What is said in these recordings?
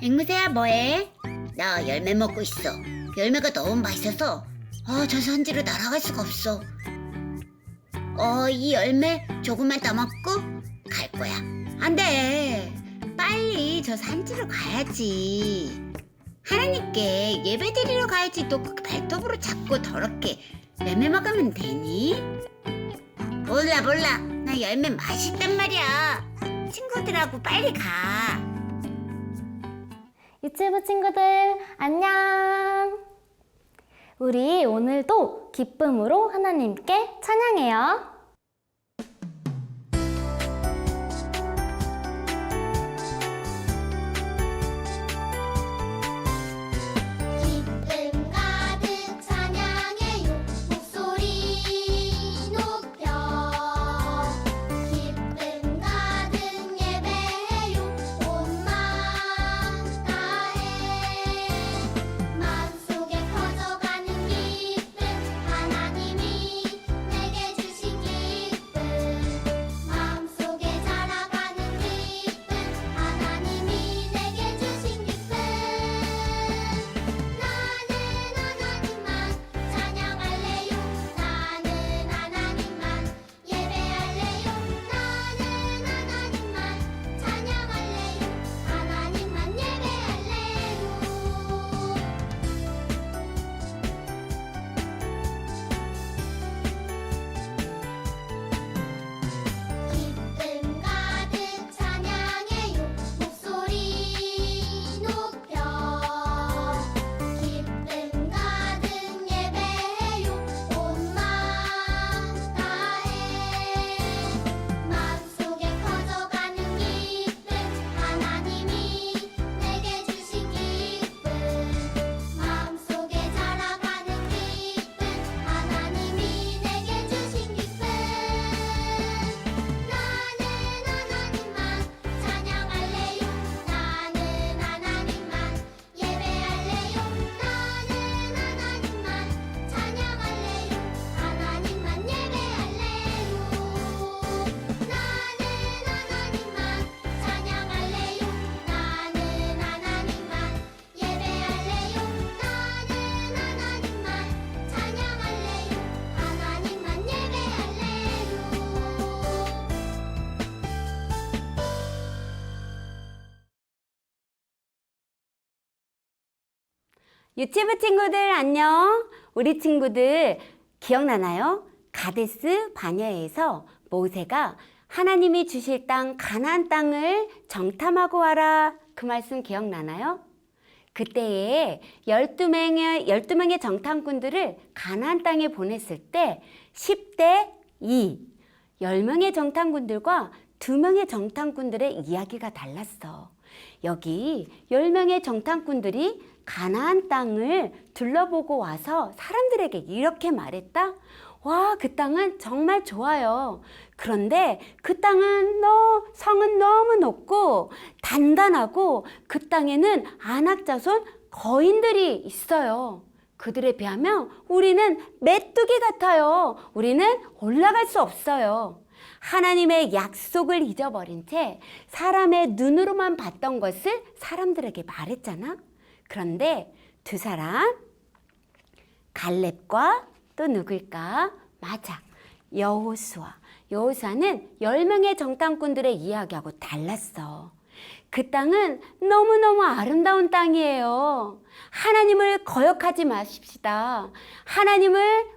앵무새야 뭐해? 나 열매 먹고 있어. 열매가 너무 맛있어서 저 산지로 날아갈 수가 없어. 이 열매 조금만 따먹고 갈 거야. 안 돼. 빨리 저 산지로 가야지. 하나님께 예배 드리러 가야지. 또 그 발톱으로 잡고 더럽게 열매 먹으면 되니? 몰라. 나 열매 맛있단 말이야. 친구들하고 빨리 가. 유치부 친구들 안녕. 우리 오늘도 기쁨으로 하나님께 찬양해요. 기쁨 가득 찬양해요. 목소리 높여 기쁨 가득 예배해요. 온 마음 다해 마음속에 커져가는 기쁨 하나님이 내게 주신 기쁨 마음속에 자라가는 기쁨 하나님이 내게 주신 기쁨 나는 하나님만 찬양할래요. 나는 하나님만 예배할래요. 나는 하나님만 찬양할래요. 하나님만 예배할래요. 기쁨 가득 찬양해요. 목소리 높여 기쁨 가득 예배해요. 온 마음 다해 마음속에 커져가는 기쁨 하나님이 내게 주신 기쁨 마음속에 자라가는 기쁨 하나님이 내게 주신 기쁨 나는 하나님만 찬양할래요. 나는 하나님만 예배할래요. 나는 하나님만 찬양할래요. 하나님만 예배할래요. 나는 하나님만 찬양할래요. 나는 하나님만 예배할래요. 나는 하나님만 찬양할래요. 하나님만 예배할래요. 유치부 친구들 안녕. 우리 친구들 기억나나요? 가데스 바냐에서 모세가 하나님이 주실 땅 가나안 땅을 정탐하고 와라 그 말씀 기억나나요? 그때에 12명의 정탐꾼들을 가나안 땅에 보냈을 때 10대 2 10명의 정탐꾼들과 2명의 정탐꾼들의 이야기가 달랐어. 여기 10명의 정탐꾼들이 가나안 땅을 둘러보고 와서 사람들에게 이렇게 말했다. 와, 그 땅은 정말 좋아요. 그런데 그 성은 너무 높고 단단하고 그 땅에는 안악자손 거인들이 있어요. 그들에 비하면 우리는 메뚜기 같아요. 우리는 올라갈 수 없어요. 하나님의 약속을 잊어버린 채 사람의 눈으로만 봤던 것을 사람들에게 말했잖아. 그런데 두 사람, 갈렙과 또 누굴까? 맞아, 여호수아. 여호수아는 10명의 정탐꾼들의 이야기하고 달랐어. 그 땅은 너무너무 아름다운 땅이에요. 하나님을 거역하지 마십시다.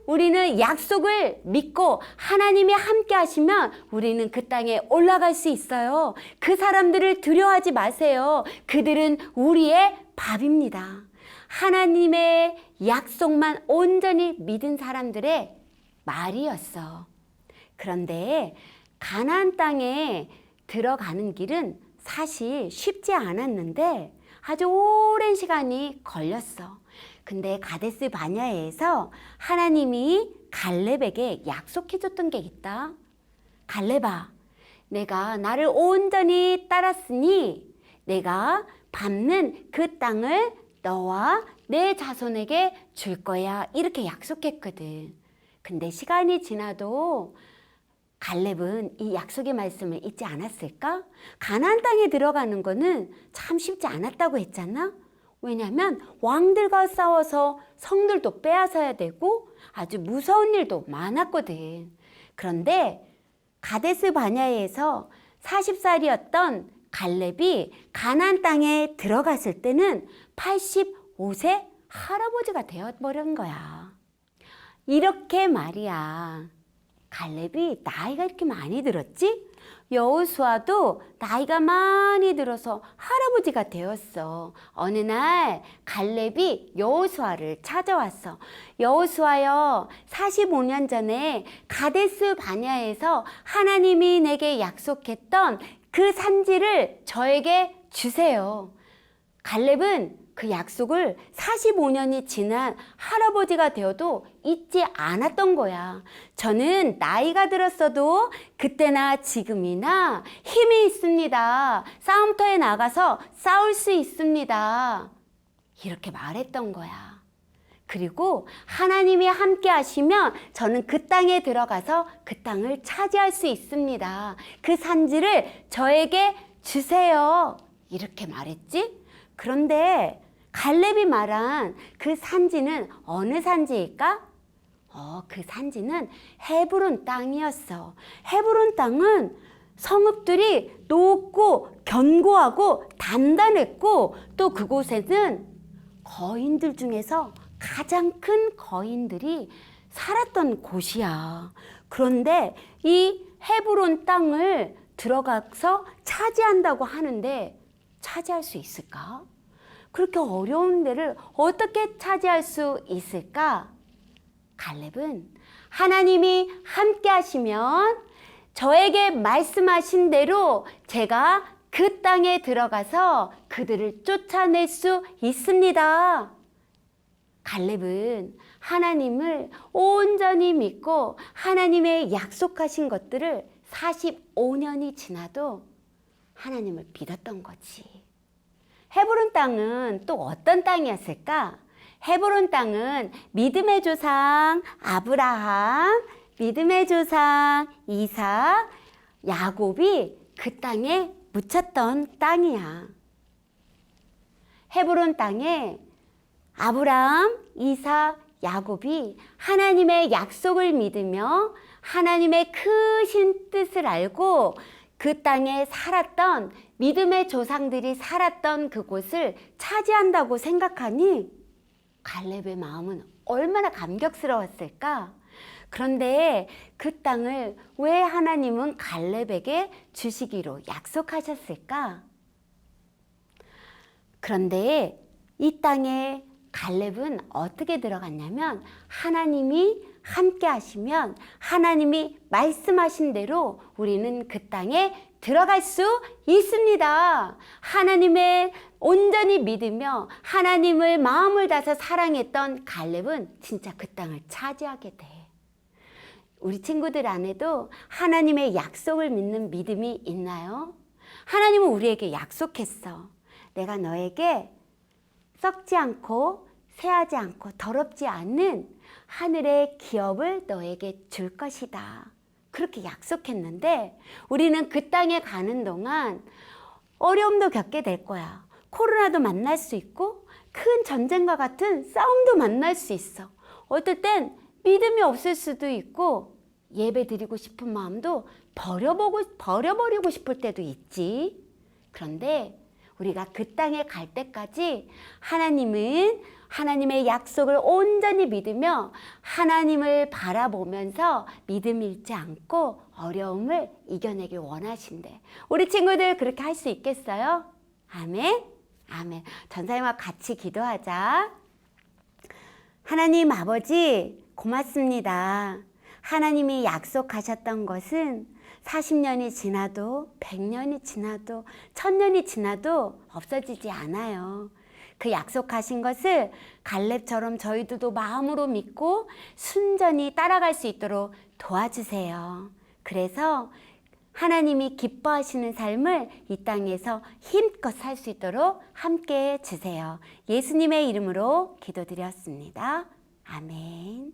우리는 약속을 믿고 하나님이 함께 하시면 우리는 그 땅에 올라갈 수 있어요. 그 사람들을 두려워하지 마세요. 그들은 우리의 밥입니다. 하나님의 약속만 온전히 믿은 사람들의 말이었어. 그런데 가나안 땅에 들어가는 길은 사실 쉽지 않았는데 아주 오랜 시간이 걸렸어. 근데 가데스 바냐에서 하나님이 갈렙에게 약속해줬던 게 있다. 갈렙아, 내가 나를 온전히 따랐으니 내가 밟는 그 땅을 너와 내 자손에게 줄 거야. 이렇게 약속했거든. 근데 시간이 지나도 갈렙은 이 약속의 말씀을 잊지 않았을까? 가나안 땅에 들어가는 거는 참 쉽지 않았다고 했잖아. 왜냐하면 왕들과 싸워서 성들도 빼앗아야 되고 아주 무서운 일도 많았거든. 그런데 가데스 바냐에서 40살이었던 갈렙이 가나안 땅에 들어갔을 때는 85세 할아버지가 되어버린 거야. 이렇게 말이야. 갈렙이 나이가 이렇게 많이 들었지? 여호수아도 나이가 많이 들어서 할아버지가 되었어. 어느 날 갈렙이 여호수아를 찾아왔어. 여호수아여, 45년 전에 가데스 바냐에서 하나님이 내게 약속했던 그 산지를 저에게 주세요. 갈렙은 그 약속을 45년이 지난 할아버지가 되어도 잊지 않았던 거야. 저는 나이가 들었어도 그때나 지금이나 힘이 있습니다. 싸움터에 나가서 싸울 수 있습니다. 이렇게 말했던 거야. 그리고 하나님이 함께 하시면 저는 그 땅에 들어가서 그 땅을 차지할 수 있습니다. 그 산지를 저에게 주세요. 이렇게 말했지? 그런데 갈렙이 말한 그 산지는 어느 산지일까? 그 산지는 헤브론 땅이었어. 헤브론 땅은 성읍들이 높고 견고하고 단단했고 또 그곳에는 거인들 중에서 가장 큰 거인들이 살았던 곳이야. 그런데 이 헤브론 땅을 들어가서 차지한다고 하는데 차지할 수 있을까? 그렇게 어려운 데를 어떻게 차지할 수 있을까? 갈렙은 하나님이 함께 하시면 저에게 말씀하신 대로 제가 그 땅에 들어가서 그들을 쫓아낼 수 있습니다. 갈렙은 하나님을 온전히 믿고 하나님의 약속하신 것들을 45년이 지나도 하나님을 믿었던 거지. 헤브론 땅은 또 어떤 땅이었을까? 헤브론 땅은 믿음의 조상 아브라함, 믿음의 조상 이삭, 야곱이 그 땅에 묻혔던 땅이야. 헤브론 땅에 아브라함, 이삭, 야곱이 하나님의 약속을 믿으며 하나님의 크신 뜻을 알고 그 땅에 살았던 믿음의 조상들이 살았던 그곳을 차지한다고 생각하니 갈렙의 마음은 얼마나 감격스러웠을까? 그런데 그 땅을 왜 하나님은 갈렙에게 주시기로 약속하셨을까? 그런데 이 땅에 갈렙은 어떻게 들어갔냐면 하나님이 함께 하시면 하나님이 말씀하신 대로 우리는 그 땅에 들어갈 수 있습니다. 하나님을 온전히 믿으며 하나님을 마음을 다해서 사랑했던 갈렙은 진짜 그 땅을 차지하게 돼. 우리 친구들 안에도 하나님의 약속을 믿는 믿음이 있나요? 하나님은 우리에게 약속했어. 내가 너에게 썩지 않고 새하지 않고 더럽지 않는 하늘의 기업을 너에게 줄 것이다. 그렇게 약속했는데 우리는 그 땅에 가는 동안 어려움도 겪게 될 거야. 코로나도 만날 수 있고 큰 전쟁과 같은 싸움도 만날 수 있어. 어떨 땐 믿음이 없을 수도 있고 예배 드리고 싶은 마음도 버려버리고 싶을 때도 있지. 그런데 우리가 그 땅에 갈 때까지 하나님은 하나님의 약속을 온전히 믿으며 하나님을 바라보면서 믿음 잃지 않고 어려움을 이겨내길 원하신대. 우리 친구들 그렇게 할 수 있겠어요? 아멘. 아멘. 전사님과 같이 기도하자. 하나님 아버지 고맙습니다. 하나님이 약속하셨던 것은 40년이 지나도 100년이 지나도 1000년이 지나도 없어지지 않아요. 그 약속하신 것을 갈렙처럼 저희들도 마음으로 믿고 순전히 따라갈 수 있도록 도와주세요. 그래서 하나님이 기뻐하시는 삶을 이 땅에서 힘껏 살 수 있도록 함께해 주세요. 예수님의 이름으로 기도드렸습니다. 아멘.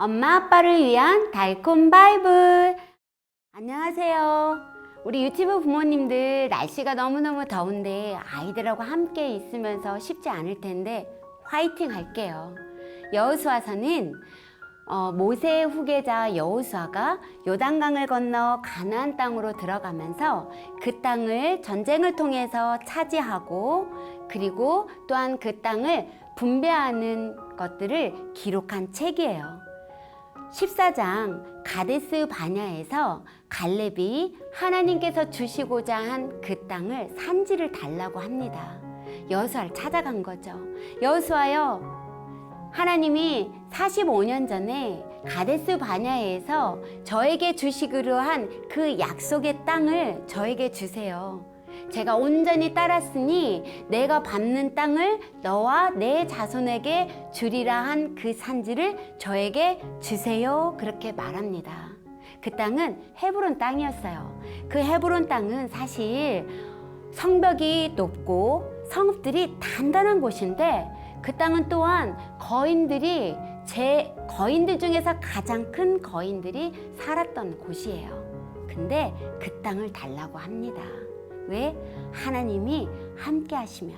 엄마 아빠를 위한 달콤 바이블. 안녕하세요. 우리 유튜브 부모님들, 날씨가 너무너무 더운데 아이들하고 함께 있으면서 쉽지 않을 텐데 화이팅 할게요. 여호수아서는 모세의 후계자 여호수아가 요단강을 건너 가나안 땅으로 들어가면서 그 땅을 전쟁을 통해서 차지하고, 그리고 또한 그 땅을 분배하는 것들을 기록한 책이에요. 14장 가데스 바냐에서 갈렙이 하나님께서 주시고자 한 그 땅을 산지를 달라고 합니다. 여호수아를 찾아간 거죠. 여호수아여, 하나님이 45년 전에 가데스 바냐에서 저에게 주시기로 한 그 약속의 땅을 저에게 주세요. 제가 온전히 따랐으니 내가 밟는 땅을 너와 내 자손에게 주리라 한 그 산지를 저에게 주세요. 그렇게 말합니다. 그 땅은 헤브론 땅이었어요. 그 헤브론 땅은 사실 성벽이 높고 성읍들이 단단한 곳인데, 그 땅은 또한 거인들 중에서 가장 큰 거인들이 살았던 곳이에요. 근데 그 땅을 달라고 합니다. 왜? 하나님이 함께 하시면,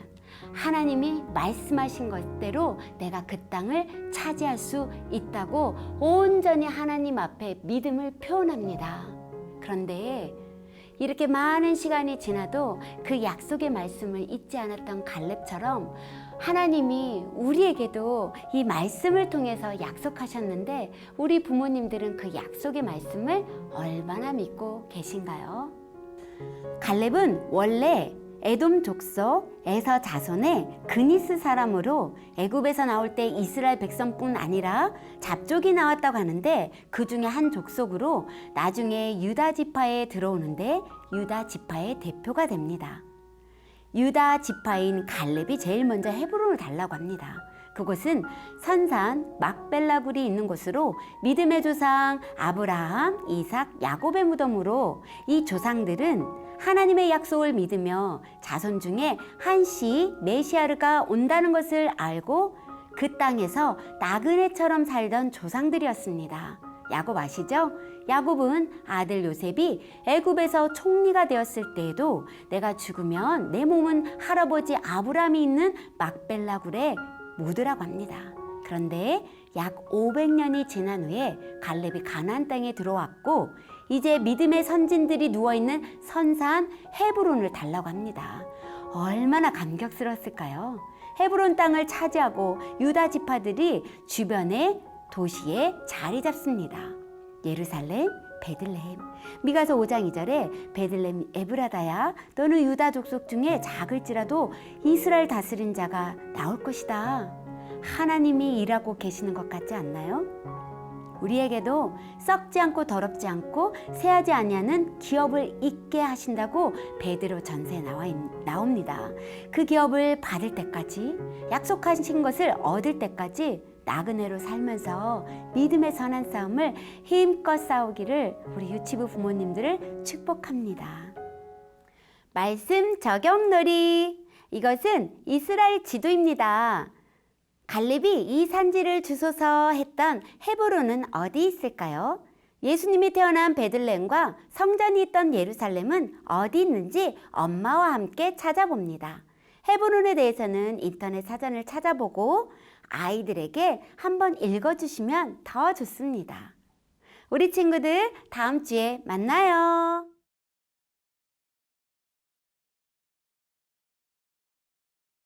하나님이 말씀하신 것대로 내가 그 땅을 차지할 수 있다고 온전히 하나님 앞에 믿음을 표현합니다. 그런데 이렇게 많은 시간이 지나도 그 약속의 말씀을 잊지 않았던 갈렙처럼 하나님이 우리에게도 이 말씀을 통해서 약속하셨는데, 우리 부모님들은 그 약속의 말씀을 얼마나 믿고 계신가요? 갈렙은 원래 에돔 족속 에서 자손의 그니스 사람으로 애굽에서 나올 때 이스라엘 백성뿐 아니라 잡족이 나왔다고 하는데, 그 중에 한 족속으로 나중에 유다 지파에 들어오는데 유다 지파의 대표가 됩니다. 유다 지파인 갈렙이 제일 먼저 헤브론을 달라고 합니다. 그곳은 선산 막벨라굴이 있는 곳으로 믿음의 조상 아브라함, 이삭, 야곱의 무덤으로, 이 조상들은 하나님의 약속을 믿으며 자손 중에 한씨 메시아가 온다는 것을 알고 그 땅에서 나그네처럼 살던 조상들이었습니다. 야곱 아시죠? 야곱은 아들 요셉이 애굽에서 총리가 되었을 때에도 내가 죽으면 내 몸은 할아버지 아브라함이 있는 막벨라굴에 묻으라고 합니다. 그런데 약 500년이 지난 후에 갈렙이 가나안 땅에 들어왔고, 이제 믿음의 선진들이 누워있는 선산 헤브론을 달라고 합니다. 얼마나 감격스러웠을까요? 헤브론 땅을 차지하고 유다 지파들이 주변의 도시에 자리 잡습니다. 예루살렘, 베들레헴. 미가서 5장 2절에 베들레헴 에브라다야, 너는 유다 족속 중에 작을지라도 이스라엘 다스린 자가 나올 것이다. 하나님이 일하고 계시는 것 같지 않나요? 우리에게도 썩지 않고 더럽지 않고 새하지 아니하는 기업을 있게 하신다고 베드로 전서에 나옵니다. 그 기업을 받을 때까지, 약속하신 것을 얻을 때까지 나그네로 살면서 믿음의 선한 싸움을 힘껏 싸우기를 우리 유치부 부모님들을 축복합니다. 말씀 적용놀이. 이것은 이스라엘 지도입니다. 갈렙이 이 산지를 주소서 했던 헤브론은 어디 있을까요? 예수님이 태어난 베들레헴과 성전이 있던 예루살렘은 어디 있는지 엄마와 함께 찾아봅니다. 헤브론에 대해서는 인터넷 사전을 찾아보고 아이들에게 한번 읽어주시면 더 좋습니다. 우리 친구들 다음 주에 만나요.